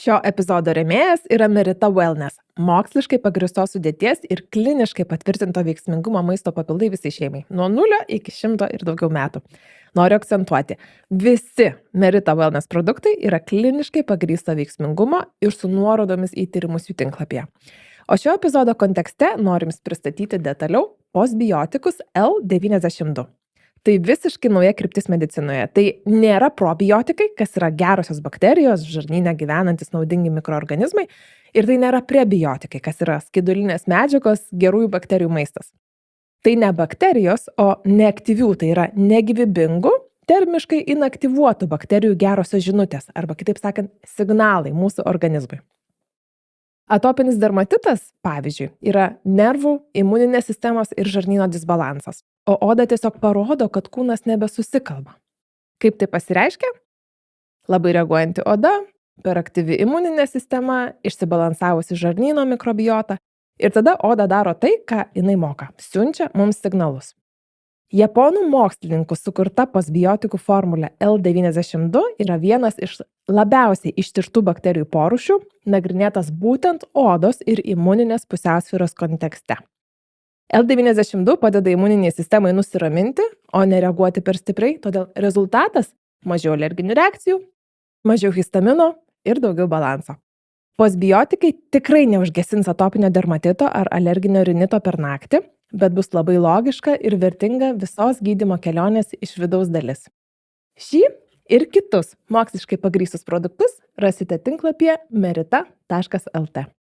Šio epizodo rėmėjas yra Merita Wellness – moksliškai pagrįstos sudėties ir kliniškai patvirtinto veiksmingumo maisto papildai visai šeimai nuo 0 iki 100 ir daugiau metų. Noriu akcentuoti, visi Merita Wellness produktai yra kliniškai pagrįsto veiksmingumo ir su nuorodomis į tyrimus jų tinklapyje. O šio epizodo kontekste norim pristatyti detaliau postbiotikus L92. Tai visiškai nauja kryptis medicinoje. Tai nėra probiotikai, kas yra gerosios bakterijos, žarnyne gyvenantis naudingi mikroorganizmai, ir tai nėra prebiotikai, kas yra skaidulinės medžiagos, gerųjų bakterijų maistas. Tai ne bakterijos, o neaktyvių, tai yra negyvybingų, termiškai inaktyvuotų bakterijų gerosios žinutės, arba kitaip sakant, signalai mūsų organizmui. Atopinis dermatitas, pavyzdžiui, yra nervų, imuninės sistemos ir žarnyno disbalansas, o oda tiesiog parodo, kad kūnas nebesusikalba. Kaip tai pasireiškia? Labai reaguojanti oda, peraktyvi imuninė sistema, išsibalansavusi žarnyno mikrobiota ir tada oda daro tai, ką jinai moka – siunčia mums signalus. Japonų mokslininkų sukurta postbiotikų formulė L92 yra vienas iš labiausiai ištirtų bakterijų porūšių, nagrinėtas būtent odos ir imuninės pusiausvyros kontekste. L92 padeda imuniniai sistemai nusiraminti, o nereaguoti per stipriai, todėl rezultatas – mažiau alerginių reakcijų, mažiau histamino ir daugiau balanso. Postbiotikai tikrai neužgesins atopinio dermatito ar alerginio rinito per naktį, bet bus labai logiška ir vertinga visos gydymo kelionės iš vidaus dalis. Šį ir kitus moksliškai pagrįstus produktus rasite tinklapyje merita.lt.